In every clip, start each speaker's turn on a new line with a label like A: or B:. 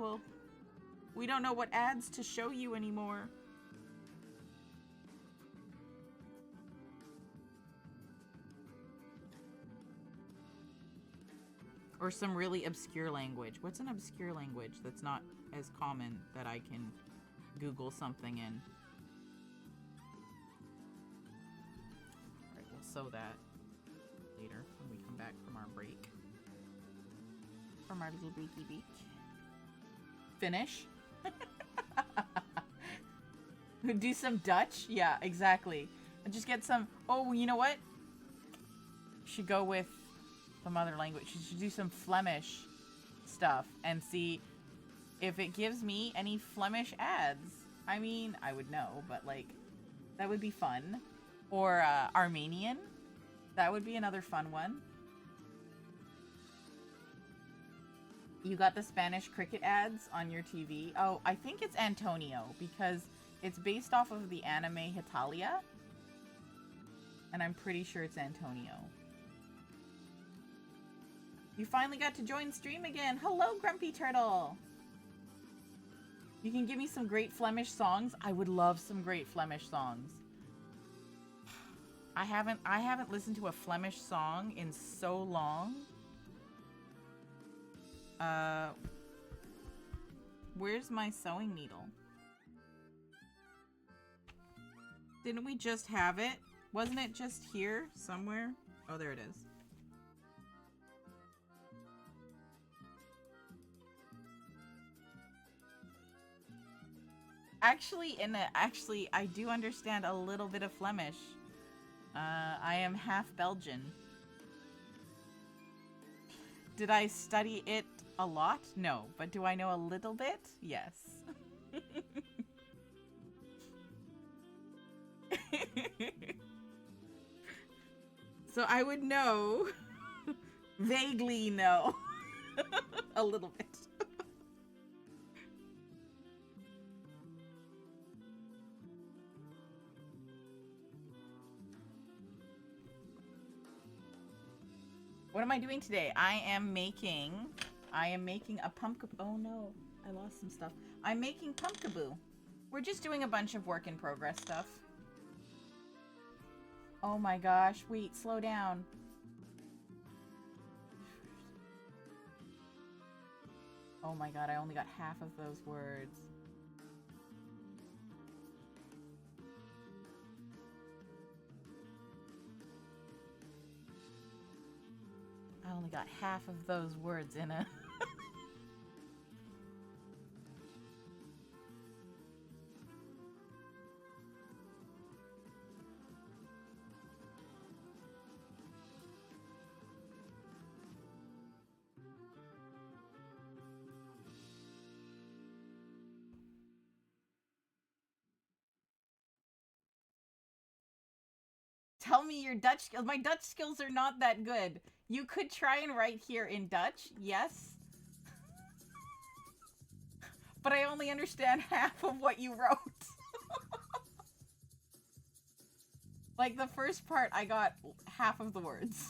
A: well, we don't know what ads to show you anymore. Or some really obscure language. What's an obscure language that's not as common that I can Google something in? Alright, we'll sew that later when we come back from our break. From our little breaky break. Finish. Do some Dutch? Yeah, exactly. And just get some... Oh, you know what? Should go with the mother language. You should do some Flemish stuff and see if it gives me any Flemish ads. I mean, I would know, but like, that would be fun. Or Armenian. That would be another fun one. You got the Spanish cricket ads on your TV. Oh, I think it's Antonio because it's based off of the anime Hitalia. And I'm pretty sure it's Antonio. You finally got to join stream again. Hello, Grumpy Turtle. You can give me some great Flemish songs. I would love some great Flemish songs. I haven't listened to a Flemish song in so long. Where's my sewing needle? Didn't we just have it? Wasn't it just here somewhere? Oh, there it is. Actually, I do understand a little bit of Flemish. I am half Belgian. Did I study it a lot? No. But do I know a little bit? Yes. So I would know. Vaguely know. A little bit. What am I doing today? I am making a pumpkin. Oh no, I lost some stuff. I'm making pumpkaboo. We're just doing a bunch of work in progress stuff. Oh my gosh, wait, slow down. Oh my god, I only got half of those words. I only got half of those words in a... Tell me your Dutch skills. My Dutch skills are not that good. You could try and write here in Dutch, yes. But I only understand half of what you wrote. Like, the first part, I got half of the words.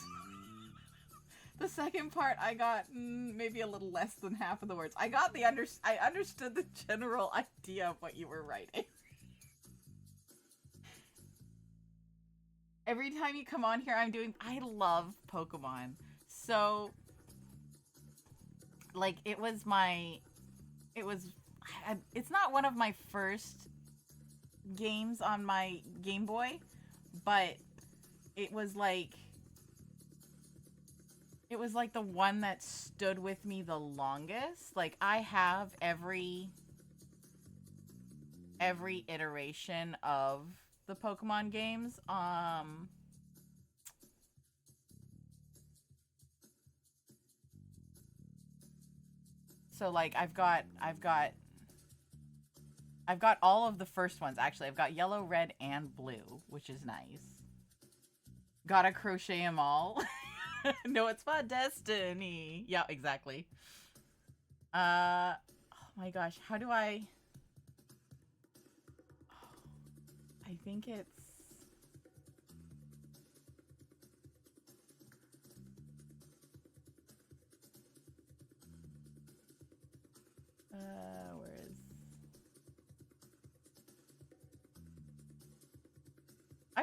A: The second part, I got maybe a little less than half of the words. I got the I understood the general idea of what you were writing. Every time you come on here, I love Pokemon. So, like, it's not one of my first games on my Game Boy, but it was like the one that stood with me the longest. Like, I have every iteration of the Pokemon games. So like I've got all of the first ones, actually. I've got yellow, red, and blue, which is nice. Gotta crochet them all. No, it's my destiny. Yeah, exactly. Oh my gosh, how do I think it's...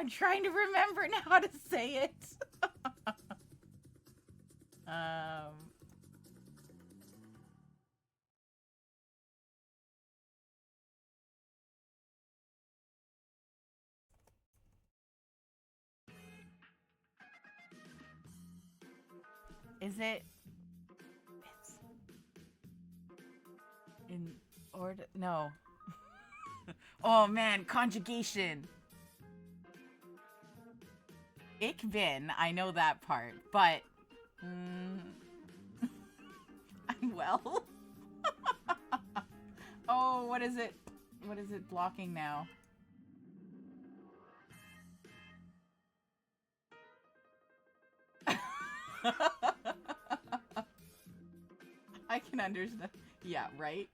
A: I'm trying to remember now how to say it. Is it? It's in order. No. Oh man, conjugation. Ich bin, I know that part, but I'm well. Oh, what is it? What is it blocking now? I can understand. Yeah, right?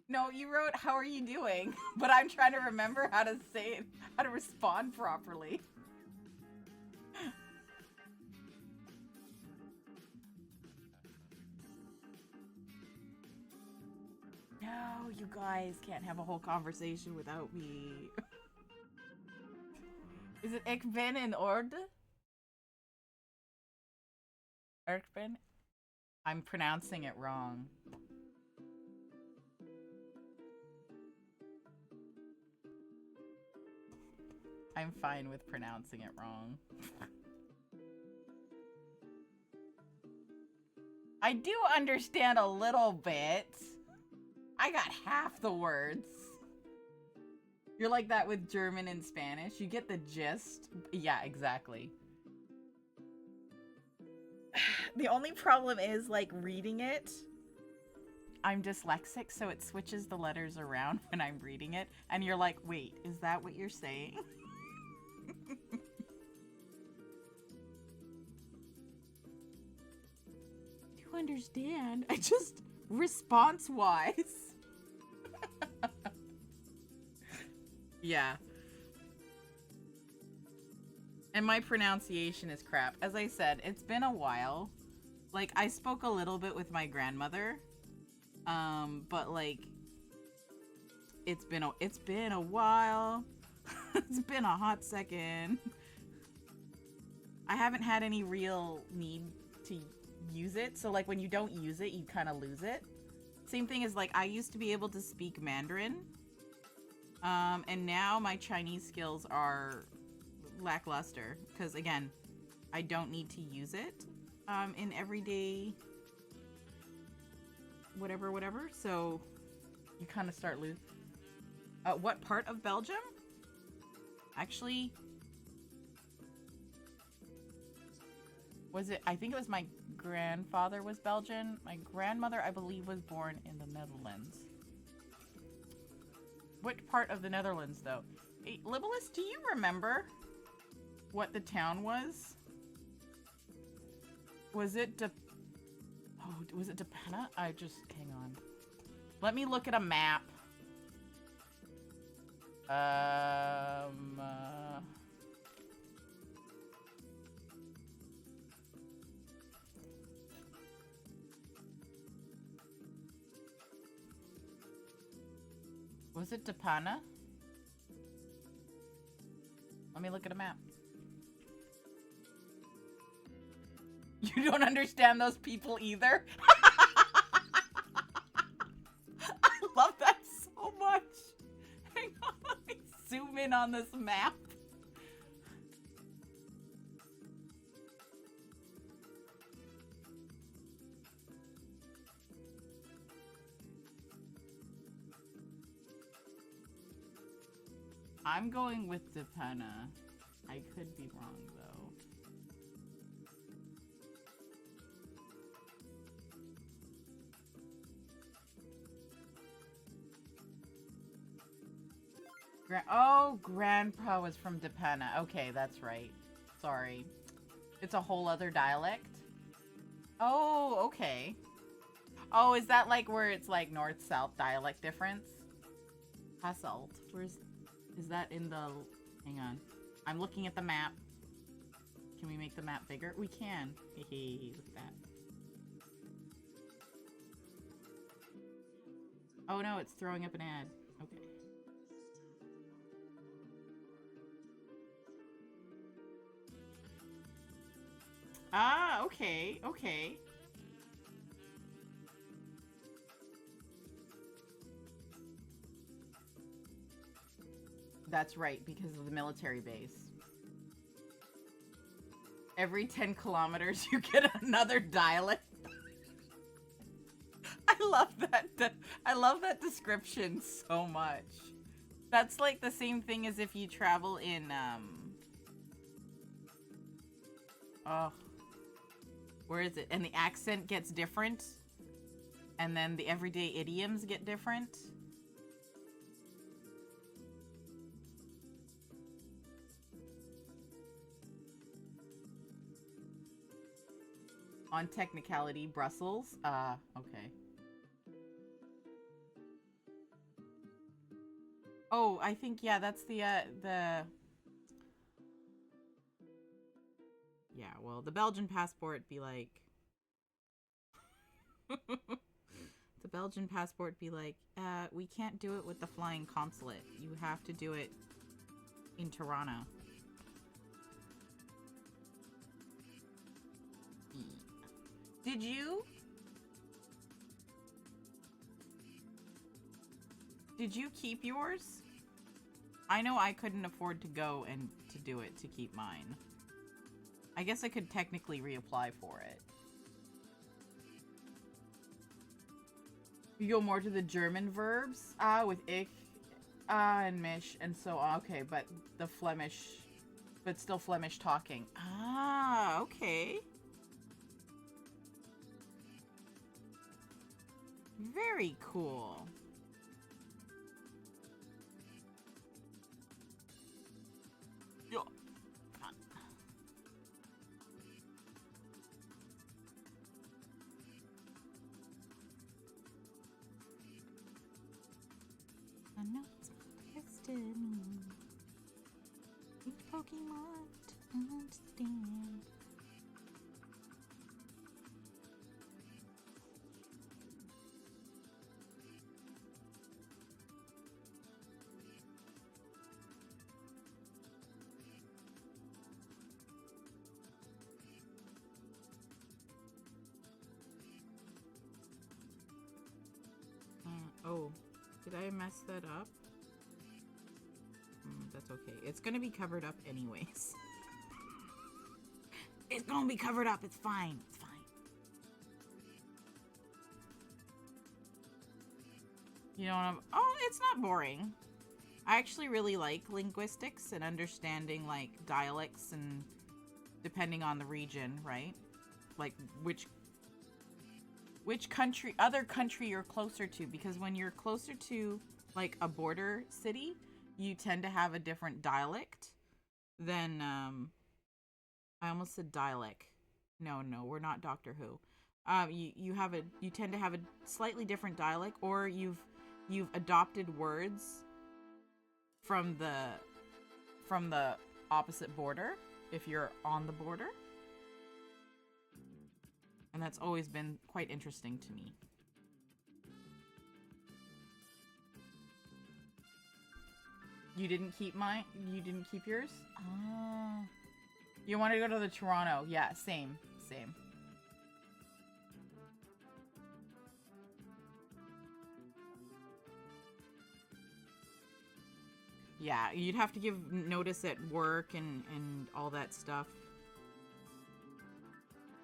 A: No, you wrote, how are you doing? But I'm trying to remember how to say it, how to respond properly. No, you guys can't have a whole conversation without me. Is it Ich bin in Orde? Ich bin? I'm pronouncing it wrong. I'm fine with pronouncing it wrong. I do understand a little bit. I got half the words. You're like that with German and Spanish. You get the gist. Yeah, exactly. The only problem is, like, reading it. I'm dyslexic, so it switches the letters around when I'm reading it. And you're like, wait, is that what you're saying? You understand? I just... response-wise. Yeah. And my pronunciation is crap. As I said, it's been a while. Like, I spoke a little bit with my grandmother. But like, it's been a while. It's been a hot second. I haven't had any real need to use it. So like, when you don't use it, you kind of lose it. Same thing as like, I used to be able to speak Mandarin. And now my Chinese skills are lackluster. Because again, I don't need to use it in everyday whatever. So you kind of start losing. What part of Belgium? Actually, was it? I think it was my grandfather was Belgian. My grandmother, I believe, was born in the Netherlands. What part of the Netherlands, though? Hey, Libelus, do you remember what the town was? Was it was it Depena? Hang on. Let me look at a map. Was it Depana? Let me look at a map. You don't understand those people either? I love that so much. Hang on, let me zoom in on this map. I'm going with Depena. I could be wrong, though. Grandpa was from Depena. Okay, that's right. Sorry. It's a whole other dialect? Oh, okay. Oh, is that like where it's like north-south dialect difference? Hasselt. Is that in the... Hang on. I'm looking at the map. Can we make the map bigger? We can. Hey, look at that. Oh no, it's throwing up an ad. Okay. Ah, okay, okay. That's right, because of the military base. Every 10 kilometers, you get another dialect. I love that. I love that description so much. That's like the same thing as if you travel in, oh, where is it? And the accent gets different. And then the everyday idioms get different. On technicality, Brussels. Okay. Oh, I think, yeah, that's the... Yeah, well, the Belgian passport be like... The Belgian passport be like, we can't do it with the flying consulate. You have to do it in Toronto. Did you? Did you keep yours? I know I couldn't afford to go and to do it to keep mine. I guess I could technically reapply for it. You go more to the German verbs? With ich, and mich, and so on. Okay, but the Flemish, but still Flemish talking. Ah, okay. Very cool. I know it's my destiny. Each Pokemon to understand. Oh, did I mess that up? That's okay. It's gonna be covered up anyways. It's gonna be covered up. It's fine. It's fine. You know what oh, it's not boring. I actually really like linguistics and understanding, like, dialects and depending on the region, right? Like, which other country you're closer to, because when you're closer to, like, a border city, you tend to have a different dialect than, I almost said dialect. No, we're not Doctor Who. You tend to have a slightly different dialect, or you've adopted words from the opposite border if you're on the border. And that's always been quite interesting to me. You didn't keep yours? Oh. You want to go to the Toronto. Yeah, same. Yeah, you'd have to give notice at work and all that stuff.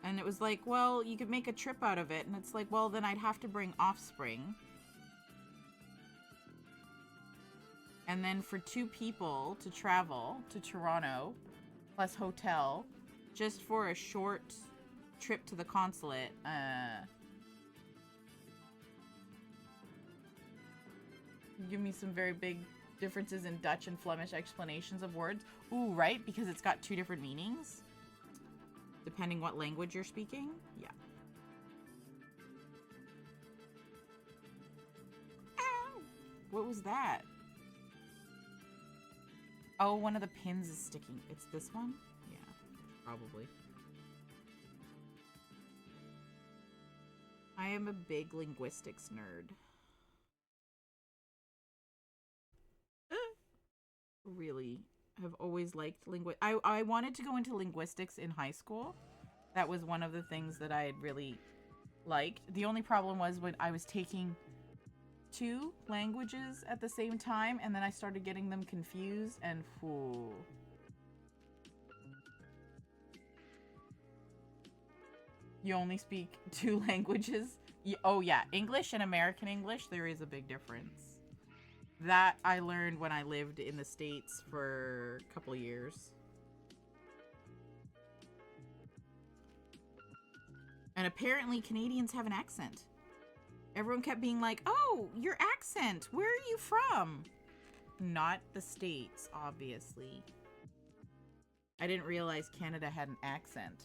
A: And it was like, well, you could make a trip out of it. And it's like, well, then I'd have to bring offspring. And then for 2 people to travel to Toronto, plus hotel, just for a short trip to the consulate, give me some very big differences in Dutch and Flemish explanations of words. Ooh, right? Because it's got 2 different meanings. Depending what language you're speaking. Yeah. Ow! What was that? Oh, one of the pins is sticking. It's this one? Yeah, probably. I am a big linguistics nerd. Really have always liked I wanted to go into linguistics in high school That was one of the things that I had really liked. The only problem was when I was taking 2 languages at the same time, and then I started getting them confused, and whew. You only speak 2 languages? Oh yeah, English and American English, there is a big difference. That I learned when I lived in the States for a couple years. And apparently Canadians have an accent. Everyone kept being like, oh, your accent, where are you from? Not the States, obviously. I didn't realize Canada had an accent.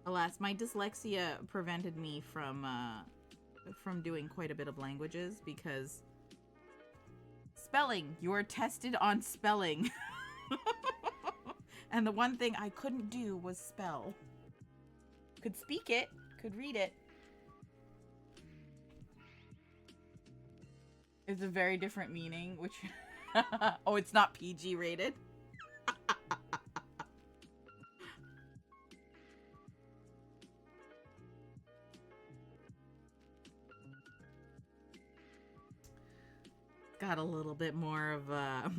A: Alas, my dyslexia prevented me from doing quite a bit of languages because spelling, you're tested on spelling. And the one thing I couldn't do was spell. Could speak it, could read it. It's a very different meaning, which oh, it's not PG rated. Got a little bit more of a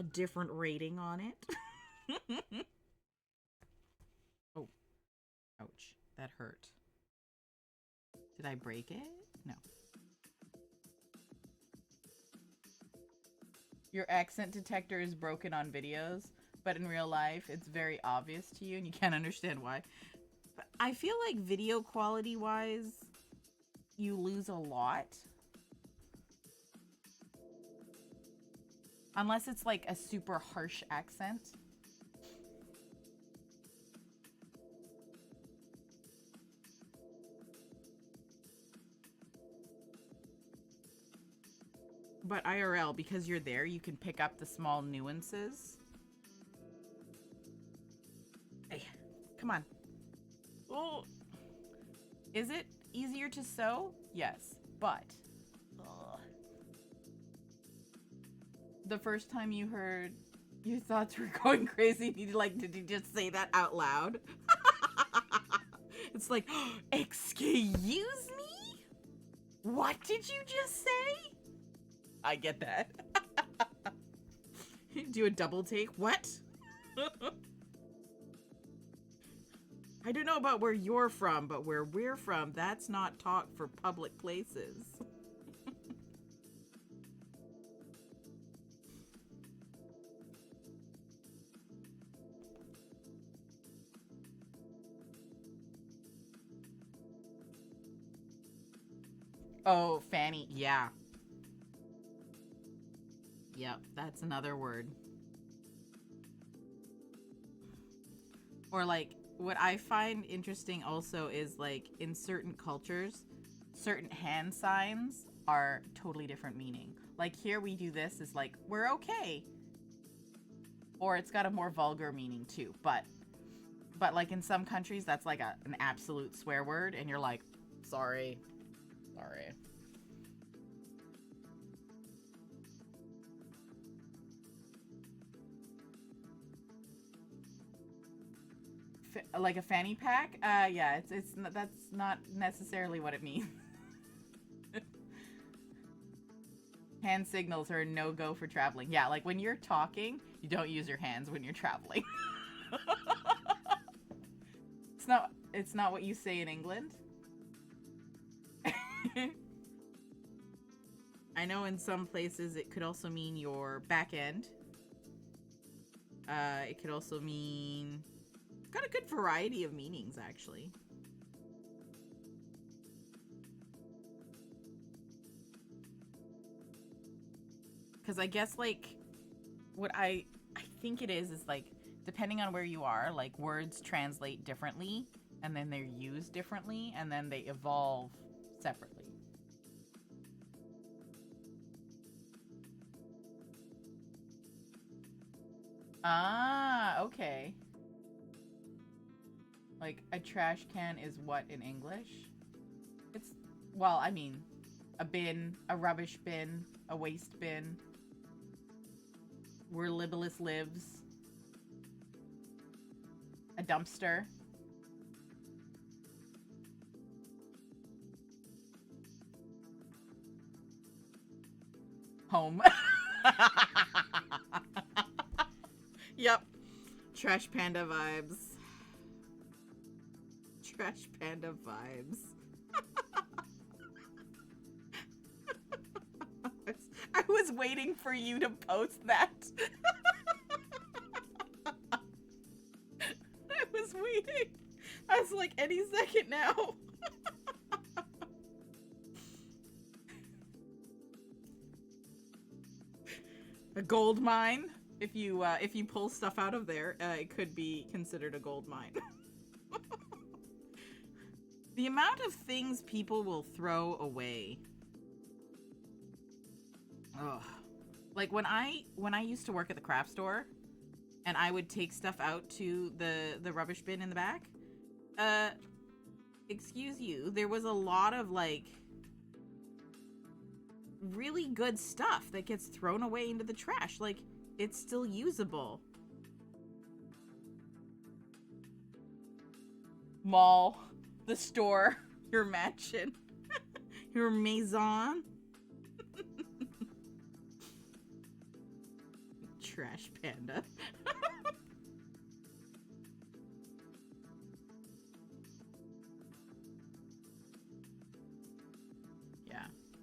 A: a different rating on it. Oh, ouch, that hurt. Did I break it? No. Your accent detector is broken on videos, but in real life, it's very obvious to you and you can't understand why. But I feel like video quality wise, you lose a lot. Unless it's like a super harsh accent. But IRL, because you're there, you can pick up the small nuances. Hey, come on. Oh, is it easier to sew? Yes, but the first time you heard your thoughts were going crazy, did you just say that out loud? It's like, excuse me? What did you just say? I get that. Do a double take. What? I don't know about where you're from, but where we're from, that's not talk for public places. Oh, fanny. Yeah. Yep, that's another word. Or like, what I find interesting also is like in certain cultures, certain hand signs are totally different meaning. Like here we do this is like, we're okay. Or it's got a more vulgar meaning too. But like in some countries, that's like an absolute swear word. And you're like, sorry. Sorry. Like a fanny pack? Yeah, that's not necessarily what it means. Hand signals are a no-go for traveling. Yeah, like when you're talking, you don't use your hands when you're traveling. It's not what you say in England. I know in some places it could also mean your back end. It could also mean... Got a good variety of meanings, actually. Because I guess, like, what I think it is like, depending on where you are, like, words translate differently, and then they're used differently, and then they evolve separately. Ah, okay. Like, a trash can is what in English? It's, well, I mean, a bin, a rubbish bin, a waste bin. Where Libelus lives. A dumpster. Home. Yep. Trash panda vibes. Trash panda vibes. I was waiting for you to post that. I was waiting. I was like, any second now. A gold mine. If you pull stuff out of there, it could be considered a gold mine. The amount of things people will throw away. Ugh. Like when I used to work at the craft store, and I would take stuff out to the rubbish bin in the back. Excuse you, there was a lot of like really good stuff that gets thrown away into the trash. Like, it's still usable. Mall, the store, your mansion, your maison. Trash panda. Yeah.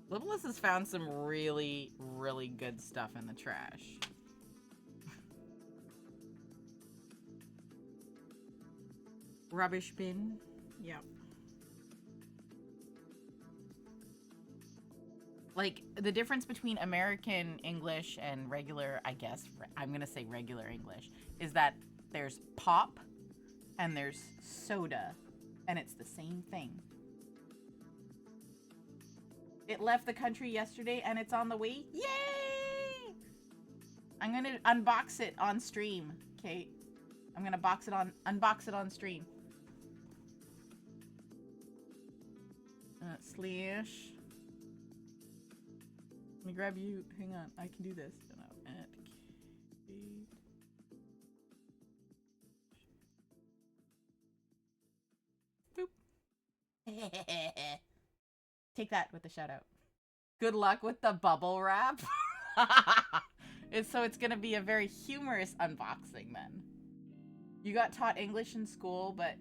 A: Libelus has found some really, really good stuff in the trash. Rubbish bin. Yep. Like, the difference between American English and regular, I guess, I'm gonna say regular English, is that there's pop and there's soda, and it's the same thing. It left the country yesterday and it's on the way. Yay! I'm gonna unbox it on stream, Kate. I'm gonna unbox it on stream. Slash. Let me grab you. Hang on, I can do this. No, at Kate. Boop. Take that with the shout out. Good luck with the bubble wrap. So it's gonna be a very humorous unboxing then. You got taught English in school, but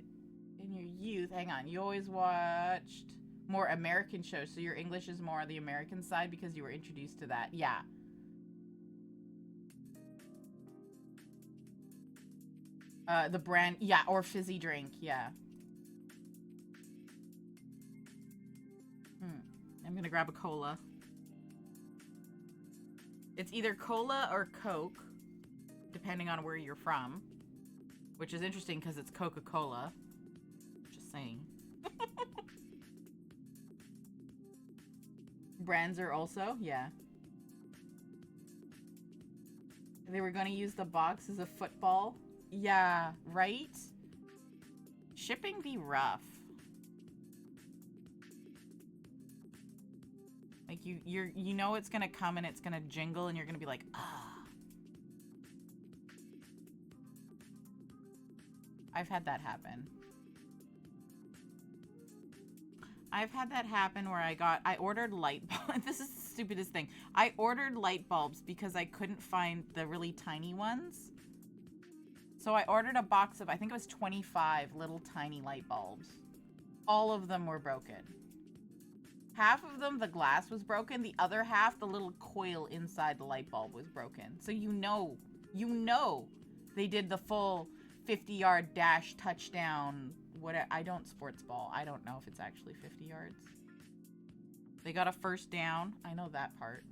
A: in your youth, hang on, you always watched more American shows, so your English is more on the American side because you were introduced to that. Yeah. The brand, yeah, or fizzy drink, yeah. I'm gonna grab a cola. It's either cola or Coke, depending on where you're from. Which is interesting because it's Coca-Cola. Just saying. Brands are also, yeah. They were gonna use the box as a football. Yeah, right? Shipping be rough. Like you know it's gonna come and it's gonna jingle and you're gonna be like, ah. I've had that happen. I've had that happen where I ordered light bulbs. This is the stupidest thing. I ordered light bulbs because I couldn't find the really tiny ones. So I ordered a box of, I think it was 25 little tiny light bulbs. All of them were broken. Half of them, the glass was broken. The other half, the little coil inside the light bulb was broken. So you know they did the full 50-yard dash touchdown. I don't sports ball. I don't know if it's actually 50 yards. They got a first down. I know that part.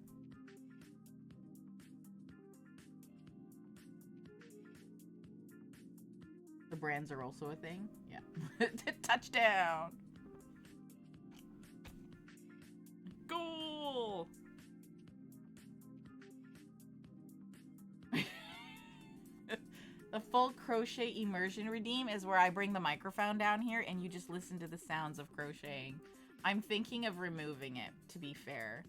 A: The brands are also a thing. Yeah. Touchdown. Goal. The full crochet immersion redeem is where I bring the microphone down here and you just listen to the sounds of crocheting. I'm thinking of removing it, to be fair.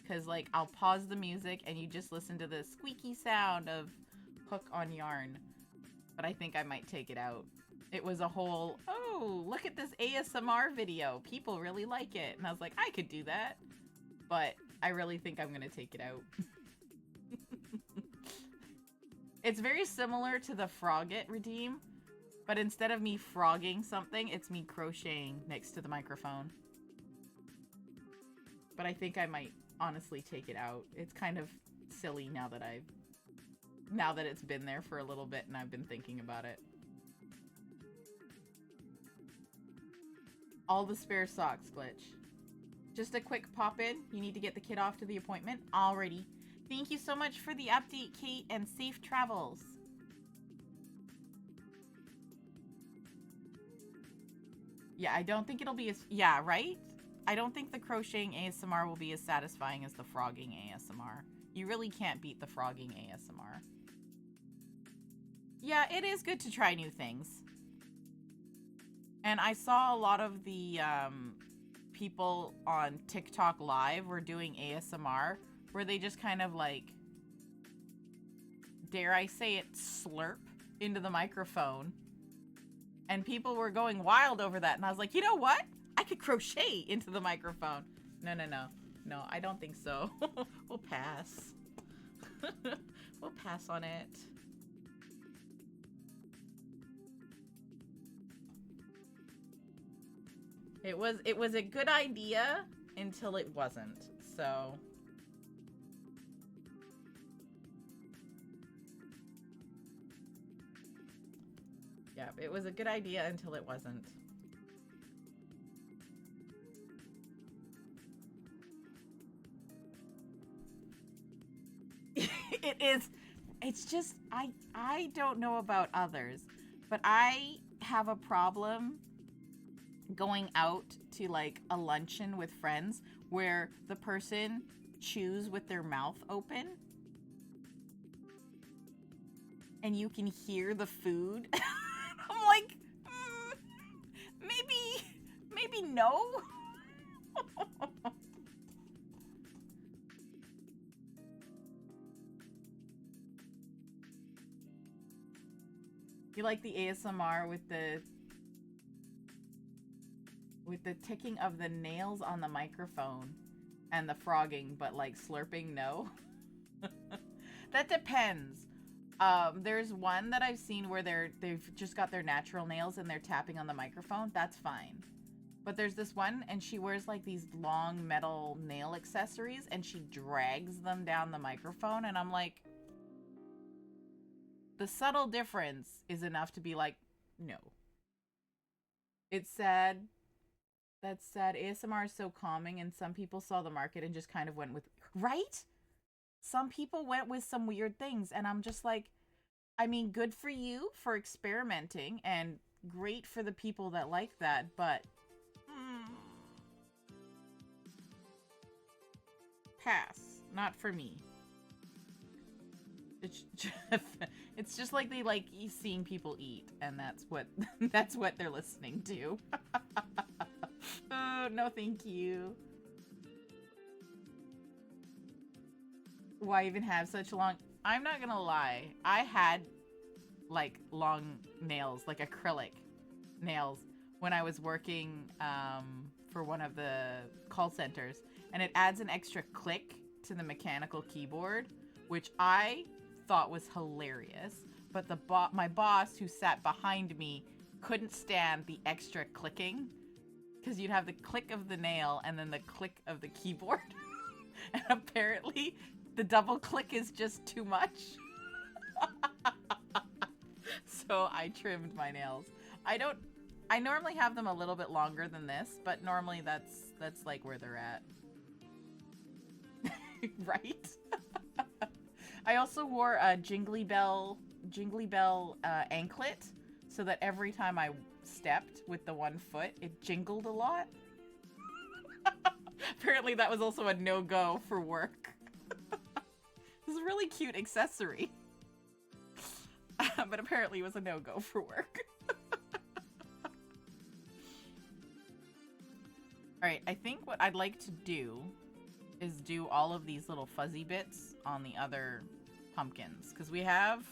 A: because like I'll pause the music and you just listen to the squeaky sound of hook on yarn. But I think I might take it out. It was a whole, oh, look at this ASMR video. People really like it. And I was like, I could do that. But I really think I'm going to take it out. It's very similar to the frog it redeem. But instead of me frogging something, it's me crocheting next to the microphone. But I think I might honestly take it out. It's kind of silly now that it's been there for a little bit and I've been thinking about it. All the spare socks, Glitch. Just a quick pop in. You need to get the kid off to the appointment. Alrighty. Thank you so much for the update, Kate, and safe travels. Yeah, I don't think it'll be as... Yeah, right? I don't think the crocheting ASMR will be as satisfying as the frogging ASMR. You really can't beat the frogging ASMR. Yeah, it is good to try new things. And I saw a lot of the people on TikTok Live were doing ASMR, where they just kind of like, dare I say it, slurp into the microphone. And people were going wild over that. And I was like, you know what? I could crochet into the microphone. No. No, I don't think so. We'll pass. We'll pass on it. It was a good idea until it wasn't. So yeah, it was a good idea until it wasn't. It is. It's just I don't know about others, but I have a problem going out to like a luncheon with friends where the person chews with their mouth open and you can hear the food. I'm like, maybe no. You like the ASMR with the ticking of the nails on the microphone and the frogging, but like slurping, no? That depends. There's one that I've seen where they've just got their natural nails and they're tapping on the microphone. That's fine. But there's this one and she wears like these long metal nail accessories and she drags them down the microphone and I'm like, the subtle difference is enough to be like, no. It's sad. That's sad. ASMR is so calming and some people saw the market and just kind of went with, right? Some people went with some weird things and I'm just like, I mean, good for you for experimenting and great for the people that like that, but pass. Not for me. It's just like they like seeing people eat and that's what they're listening to. Oh, no thank you. Why even have such long... I'm not gonna lie. I had like long nails, like acrylic nails when I was working for one of the call centers, and it adds an extra click to the mechanical keyboard, which I thought was hilarious, but my boss who sat behind me couldn't stand the extra clicking because you'd have the click of the nail and then the click of the keyboard. And apparently the double click is just too much. So I trimmed my nails. I normally have them a little bit longer than this, but normally that's like where they're at. Right? I also wore a Jingly Bell anklet so that every time I stepped with the one foot, it jingled a lot. Apparently that was also a no-go for work. This is a really cute accessory. But apparently it was a no-go for work. Alright, I think what I'd like to do is do all of these little fuzzy bits on the other pumpkins. Because we have